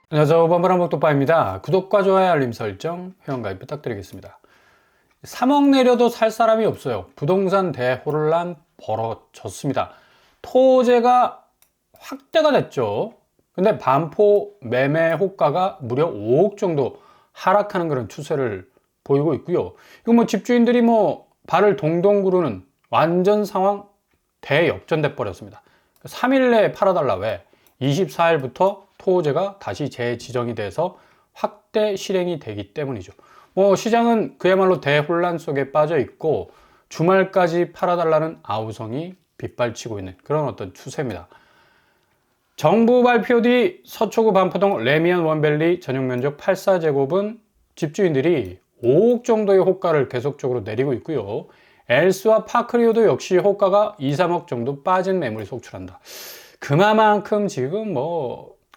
안녕하세요. 범블한복독바입니다. 구독과 좋아요, 알림 설정, 회원가입 부탁드리겠습니다. 3억 내려도 살 사람이 없어요. 부동산 대혼란 벌어졌습니다. 토지가 확대가 됐죠. 근데 반포 매매 호가가 무려 5억 정도 하락하는 그런 추세를 보이고 있고요. 이거 뭐 집주인들이 발을 동동 구르는 완전 상황 대역전돼 버렸습니다. 3일 내에 팔아달라. 왜? 24일부터 토호제가 다시 재지정이 돼서 확대 실행이 되기 때문이죠. 시장은 그야말로 대혼란 속에 빠져 있고 주말까지 팔아달라는 아우성이 빗발치고 있는 그런 어떤 추세입니다. 정부 발표 뒤 서초구 반포동 레미안 원밸리 전용 면적 84제곱은 집주인들이 5억 정도의 호가를 계속적으로 내리고 있고요. 엘스와 파크리오도 역시 호가가 2, 3억 정도 빠진 매물이 속출한다. 그만큼 지금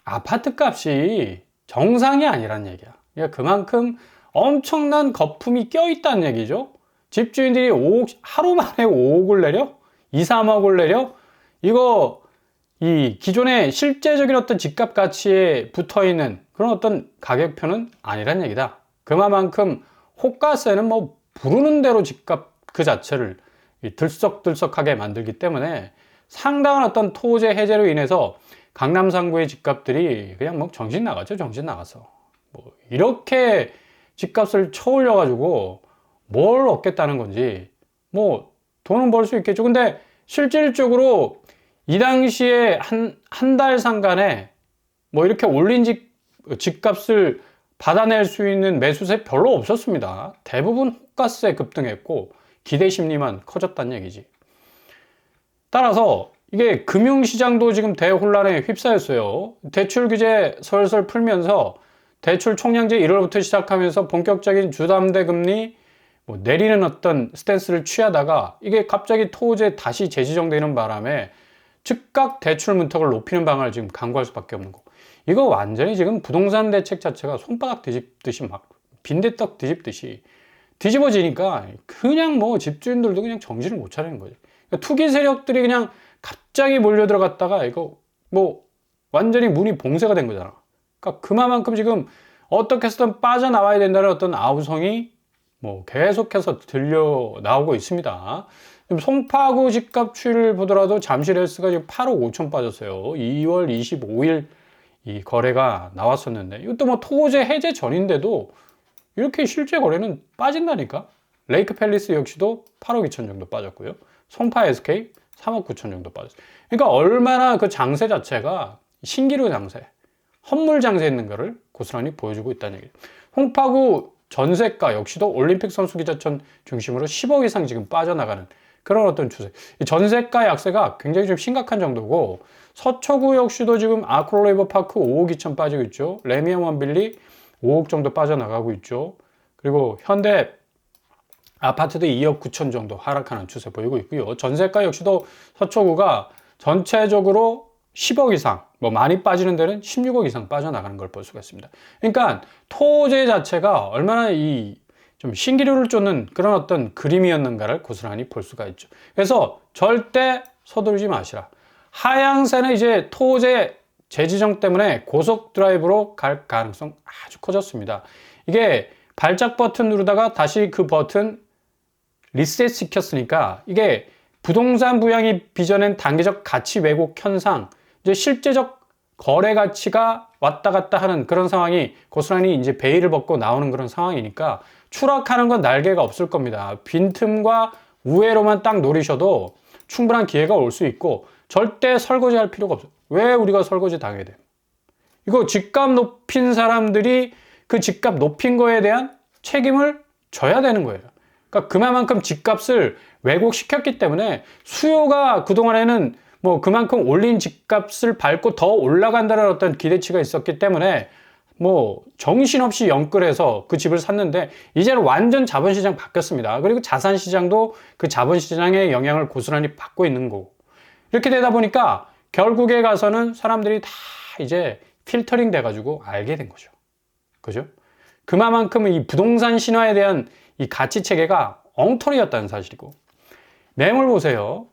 아파트 값이 정상이 아니란 얘기야. 그러니까 그만큼 엄청난 거품이 껴있다는 얘기죠. 집주인들이 5억, 하루 만에 5억을 내려? 2, 3억을 내려? 이거 이 기존의 실제적인 어떤 집값 가치에 붙어 있는 그런 어떤 가격표는 아니란 얘기다. 그만큼 호가세는 부르는 대로 집값 그 자체를 들썩들썩하게 만들기 때문에 상당한 어떤 토지 해제로 인해서 강남 상구의 집값들이 그냥 정신 나갔죠. 정신 나가서. 이렇게 집값을 쳐올려 가지고 뭘 얻겠다는 건지 돈은 벌 수 있겠죠. 근데 실질적으로 이 당시에 한 달 상간에 이렇게 올린 집값을 받아낼 수 있는 매수세 별로 없었습니다. 대부분 호가세 급등했고 기대 심리만 커졌다는 얘기지. 따라서 이게 금융시장도 지금 대혼란에 휩싸였어요. 대출 규제 설설 풀면서 대출 총량제 1월부터 시작하면서 본격적인 주담대 금리 내리는 어떤 스탠스를 취하다가 이게 갑자기 토제 다시 재지정되는 바람에 즉각 대출 문턱을 높이는 방안을 지금 강구할 수밖에 없는 거. 이거 완전히 지금 부동산 대책 자체가 손바닥 뒤집듯이 빈대떡 뒤집듯이 뒤집어지니까 그냥 집주인들도 그냥 정신을 못 차리는 거죠. 그러니까 투기 세력들이 그냥 갑자기 몰려 들어갔다가 이거 완전히 문이 봉쇄가 된 거잖아. 그러니까 그만큼 지금 어떻게 해서든 빠져나와야 된다는 어떤 아우성이 계속해서 들려 나오고 있습니다. 송파구 집값 추이를 보더라도 잠실헬스가 지금 8억 5천 빠졌어요. 2월 25일 이 거래가 나왔었는데 이것도 토지 해제 전인데도 이렇게 실제 거래는 빠진다니까. 레이크 팰리스 역시도 8억 2천 정도 빠졌고요. 송파 SK 3억 9천 정도 빠졌어요. 그러니까 얼마나 그 장세 자체가 신기루 장세, 헛물 장세 있는 거를 고스란히 보여주고 있다는 얘기예요. 송파구 전세가 역시도 올림픽 선수기자촌 중심으로 10억 이상 지금 빠져나가는 그런 어떤 추세. 전세가 약세가 굉장히 좀 심각한 정도고, 서초구 역시도 지금 아크로레이버 파크 5억 2천 빠지고 있죠. 레미안 원빌리 5억 정도 빠져나가고 있죠. 그리고 현대 아파트도 2억 9천 정도 하락하는 추세 보이고 있고요. 전세가 역시도 서초구가 전체적으로 10억 이상, 많이 빠지는 데는 16억 이상 빠져나가는 걸 볼 수가 있습니다. 그러니까 토지 자체가 얼마나 좀 신기루를 쫓는 그런 어떤 그림이었는가를 고스란히 볼 수가 있죠. 그래서 절대 서두르지 마시라. 하향세는 이제 토지 재지정 때문에 고속 드라이브로 갈 가능성 아주 커졌습니다. 이게 발작 버튼 누르다가 다시 그 버튼 리셋 시켰으니까 이게 부동산 부양이 빚어낸 단기적 가치 왜곡 현상, 이제 실제적 거래 가치가 왔다 갔다 하는 그런 상황이 고스란히 이제 베일을 벗고 나오는 그런 상황이니까 추락하는 건 날개가 없을 겁니다. 빈틈과 우회로만 딱 노리셔도 충분한 기회가 올 수 있고 절대 설거지 할 필요가 없어요. 왜 우리가 설거지 당해야 돼요? 이거 집값 높인 사람들이 그 집값 높인 거에 대한 책임을 져야 되는 거예요. 그러니까 그만큼 집값을 왜곡시켰기 때문에 수요가 그동안에는 그만큼 올린 집값을 밟고 더 올라간다는 어떤 기대치가 있었기 때문에 정신없이 영끌해서 그 집을 샀는데 이제는 완전 자본시장 바뀌었습니다. 그리고 자산시장도 그 자본시장의 영향을 고스란히 받고 있는 거고, 이렇게 되다 보니까 결국에 가서는 사람들이 다 이제 필터링 돼가지고 알게 된 거죠. 그죠? 그만큼 이 부동산 신화에 대한 이 가치 체계가 엉터리였다는 사실이고, 매물 보세요.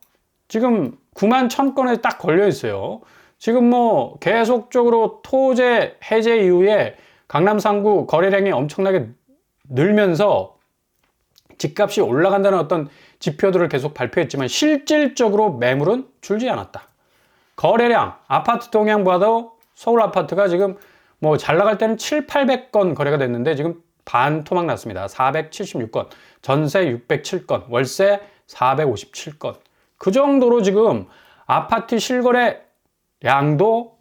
지금 9만 1천 건에 딱 걸려 있어요. 지금 뭐 계속적으로 토제 해제 이후에 강남 3구 거래량이 엄청나게 늘면서 집값이 올라간다는 어떤 지표들을 계속 발표했지만 실질적으로 매물은 줄지 않았다. 거래량, 아파트 동향 봐도 서울 아파트가 지금 뭐 잘 나갈 때는 800건 거래가 됐는데 지금 반토막 났습니다. 476건, 전세 607건, 월세 457건. 그 정도로 지금 아파트 실거래 량도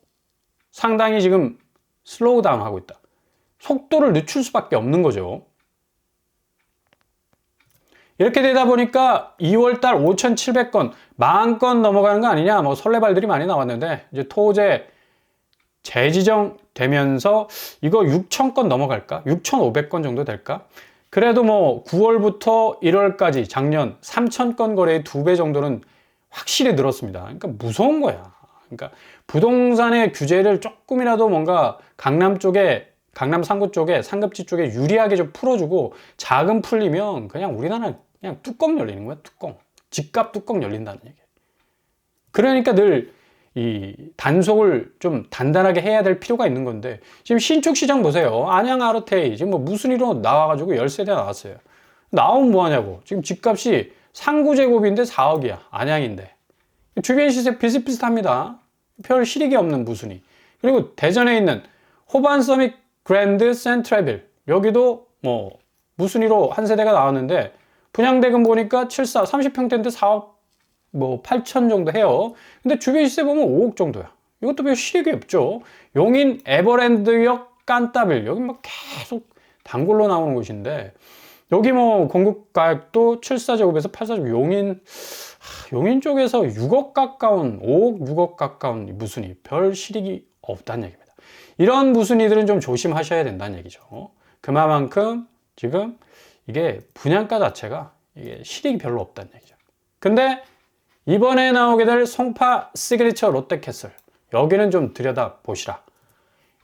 상당히 지금 슬로우 다운 하고 있다. 속도를 늦출 수밖에 없는 거죠. 이렇게 되다 보니까 2월달 5,700건, 10,000건 넘어가는 거 아니냐, 뭐 설레발들이 많이 나왔는데, 이제 토제 재지정 되면서 이거 6,000건 넘어갈까? 6,500건 정도 될까? 그래도 뭐 9월부터 1월까지 작년 3,000건 거래의 2배 정도는 확실히 늘었습니다. 그러니까 무서운 거야. 그러니까 부동산의 규제를 조금이라도 뭔가 강남 쪽에, 강남 상구 쪽에, 상급지 쪽에 유리하게 좀 풀어주고 자금 풀리면 그냥 우리나라는 그냥 뚜껑 열리는 거야, 뚜껑. 집값 뚜껑 열린다는 얘기야. 그러니까 늘 이 단속을 좀 단단하게 해야 될 필요가 있는 건데, 지금 신축 시장 보세요. 안양 아르테이 지금 뭐 무슨 일로 나와가지고 열세대 나왔어요. 나오면 뭐 하냐고. 지금 집값이 상구 제곱인데 4억이야. 안양인데. 주변 시세 비슷비슷합니다. 별 실익이 없는 무순위. 그리고 대전에 있는 호반 서밋 그랜드 센트레빌, 여기도 뭐 무순위로 한 세대가 나왔는데 분양대금 보니까 74, 30평대인데 4억 뭐 8천 정도 해요. 근데 주변 시세 보면 5억 정도야. 이것도 별 실익이 없죠. 용인 에버랜드역 깐따빌, 여기 막 계속 단골로 나오는 곳인데, 여기 뭐 공급 가격도 74제곱에서 84제곱, 용인 쪽에서 6억 가까운, 5억, 6억 가까운 무순위, 별 실익이 없다는 얘기입니다. 이런 무순위들은 좀 조심하셔야 된다는 얘기죠. 그만큼 지금 이게 분양가 자체가 이게 실익이 별로 없다는 얘기죠. 근데 이번에 나오게 될 송파 시그니처 롯데캐슬, 여기는 좀 들여다보시라.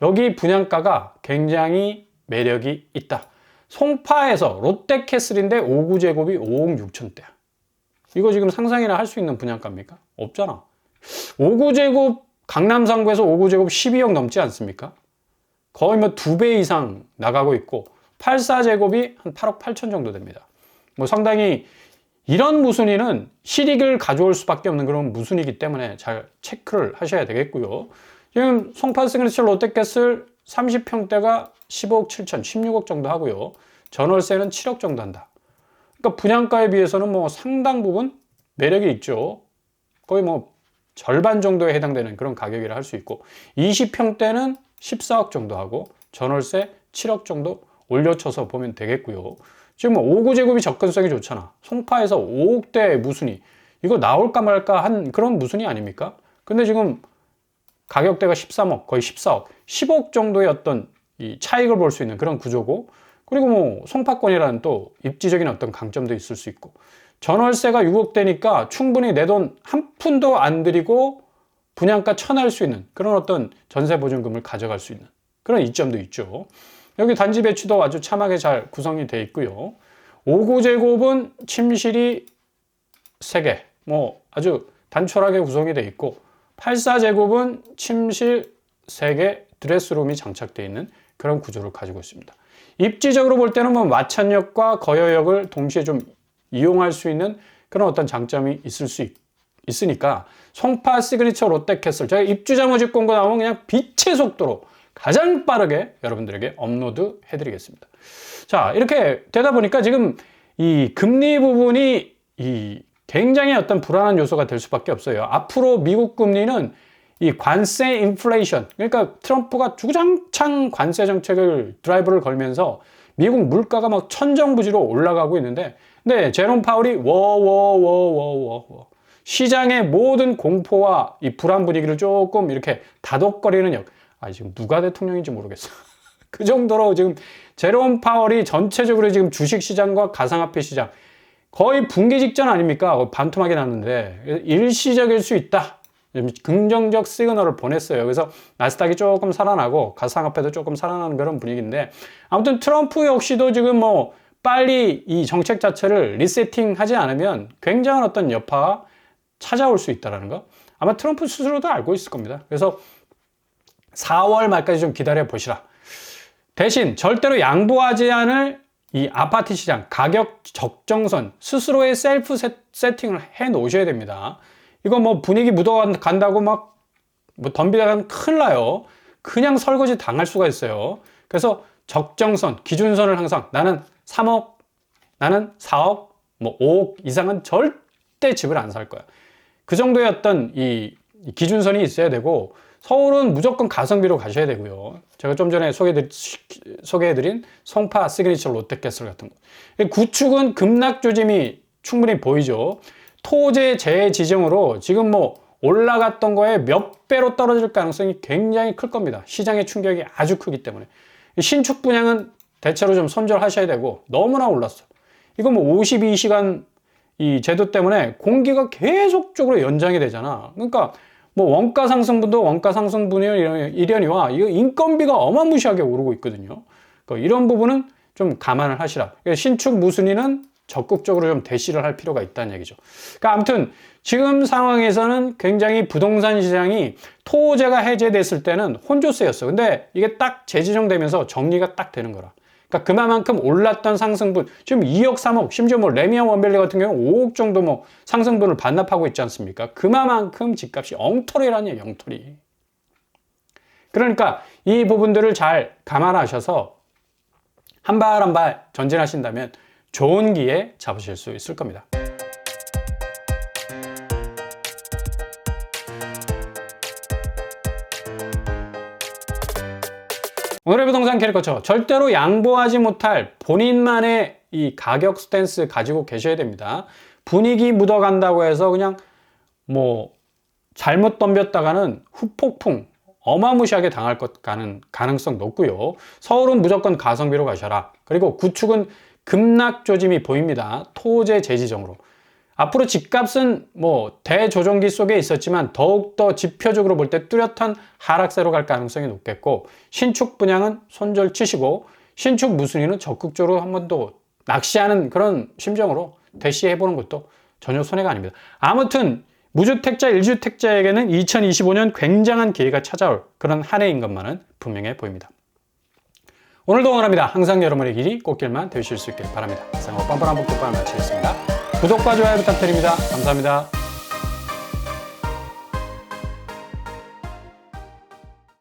여기 분양가가 굉장히 매력이 있다. 송파에서 롯데캐슬인데 5구제곱이 5억 6천대야. 이거 지금 상상이나 할 수 있는 분양가입니까? 없잖아. 5구제곱, 강남 상구에서 5구제곱 12억 넘지 않습니까? 거의 뭐 2배 이상 나가고 있고, 84제곱이 한 8억 8천 정도 됩니다. 뭐 상당히 이런 무순위는 실익을 가져올 수밖에 없는 그런 무순위이기 때문에 잘 체크를 하셔야 되겠고요. 지금 송파 시그니처 롯데캐슬 30평대가 15억 7천, 16억 정도 하고요. 전월세는 7억 정도 한다. 그러니까 분양가에 비해서는 뭐 상당 부분 매력이 있죠. 거의 뭐 절반 정도에 해당되는 그런 가격이라 할 수 있고, 20평대는 14억 정도 하고 전월세 7억 정도 올려쳐서 보면 되겠고요. 지금 뭐 5구제곱이 접근성이 좋잖아. 송파에서 5억대 무순위, 이거 나올까 말까 한 그런 무순위 아닙니까? 근데 지금 가격대가 13억, 거의 14억, 10억 정도의 어떤 이 차익을 볼 수 있는 그런 구조고, 그리고 뭐 송파권이라는 또 입지적인 어떤 강점도 있을 수 있고, 전월세가 6억대니까 충분히 내 돈 한 푼도 안 들이고 분양가 쳐낼 수 있는 그런 어떤 전세보증금을 가져갈 수 있는 그런 이점도 있죠. 여기 단지 배치도 아주 참하게 잘 구성이 되어 있고요. 5구제곱은 침실이 3개, 뭐 아주 단촐하게 구성이 되어 있고, 84제곱은 침실 3개, 드레스룸이 장착되어 있는 그런 구조를 가지고 있습니다. 입지적으로 볼 때는 뭐 마천역과 거여역을 동시에 좀 이용할 수 있는 그런 어떤 장점이 있으니까 송파 시그니처 롯데캐슬, 제가 입주자 모집 공고 나오면 그냥 빛의 속도로 가장 빠르게 여러분들에게 업로드 해드리겠습니다. 자, 이렇게 되다 보니까 지금 이 금리 부분이 굉장히 어떤 불안한 요소가 될 수밖에 없어요. 앞으로 미국 금리는 이 관세 인플레이션, 그러니까 트럼프가 주구장창 관세 정책을 드라이브를 걸면서 미국 물가가 막 천정부지로 올라가고 있는데, 근데 제롬 파월이 시장의 모든 공포와 이 불안 분위기를 조금 이렇게 다독거리는 지금 누가 대통령인지 모르겠어. 그 정도로 지금 제롬 파월이 전체적으로 지금 주식시장과 가상화폐 시장 거의 붕괴 직전 아닙니까? 반토막이 났는데 일시적일 수 있다. 긍정적 시그널을 보냈어요. 그래서 나스닥이 조금 살아나고 가상화폐도 조금 살아나는 그런 분위기인데, 아무튼 트럼프 역시도 지금 뭐 빨리 이 정책 자체를 리세팅하지 않으면 굉장한 어떤 여파가 찾아올 수 있다는 거. 아마 트럼프 스스로도 알고 있을 겁니다. 그래서 4월 말까지 좀 기다려 보시라. 대신 절대로 양보하지 않을 이 아파트 시장 가격 적정선 스스로의 셀프 세팅을 해 놓으셔야 됩니다. 이거 뭐 분위기 묻어간다고 막 뭐 덤비다가는 큰일 나요. 그냥 설거지 당할 수가 있어요. 그래서 적정선, 기준선을 항상 나는 3억, 나는 4억, 뭐 5억 이상은 절대 집을 안 살 거야. 그 정도의 어떤 이 기준선이 있어야 되고, 서울은 무조건 가성비로 가셔야 되고요. 제가 좀 전에 소개해드린 송파 시그니처 롯데캐슬 같은 거. 구축은 급락 조짐이 충분히 보이죠. 토지 재지정으로 지금 뭐 올라갔던 거에 몇 배로 떨어질 가능성이 굉장히 클 겁니다. 시장의 충격이 아주 크기 때문에. 신축 분양은 대체로 좀 손절하셔야 되고, 너무나 올랐어. 이거 뭐 52시간 이 제도 때문에 공기가 계속적으로 연장이 되잖아. 그러니까 뭐 원가 상승분도 원가 상승분이 이려니와 이거 인건비가 어마무시하게 오르고 있거든요. 그러니까 이런 부분은 좀 감안을 하시라. 신축 무순위는 적극적으로 좀 대시를 할 필요가 있다는 얘기죠. 그러니까 아무튼 지금 상황에서는 굉장히 부동산 시장이 토제가 해제됐을 때는 혼조세였어. 근데 이게 딱 재지정되면서 정리가 딱 되는 거라. 그러니까 그만큼 올랐던 상승분, 지금 2억, 3억, 심지어 뭐 레미안 원밸리 같은 경우 5억 정도 뭐 상승분을 반납하고 있지 않습니까? 그만큼 집값이 엉터리라는 얘기예요, 엉터리. 그러니까 이 부분들을 잘 감안하셔서 한 발 한 발 전진하신다면 좋은 기회 잡으실 수 있을 겁니다. 오늘의 부동산 캐릭터처 절대로 양보하지 못할 본인만의 이 가격 스탠스 가지고 계셔야 됩니다. 분위기 묻어간다고 해서 그냥 뭐 잘못 덤볐다가는 후폭풍 어마무시하게 당할 가능성 높고요. 서울은 무조건 가성비로 가셔라. 그리고 구축은 급락 조짐이 보입니다. 토제 재지정으로. 앞으로 집값은 뭐 대조정기 속에 있었지만 더욱더 지표적으로 볼 때 뚜렷한 하락세로 갈 가능성이 높겠고, 신축 분양은 손절 치시고 신축 무순위는 적극적으로 한 번 더 낚시하는 그런 심정으로 대시해보는 것도 전혀 손해가 아닙니다. 아무튼 무주택자, 1주택자에게는 2025년 굉장한 기회가 찾아올 그런 한 해인 것만은 분명해 보입니다. 오늘도 응원합니다. 항상 여러분의 길이 꽃길만 되실 수 있길 바랍니다. 이상 뻔뻔한 복덕방을 마치겠습니다. 구독과 좋아요 부탁드립니다. 감사합니다.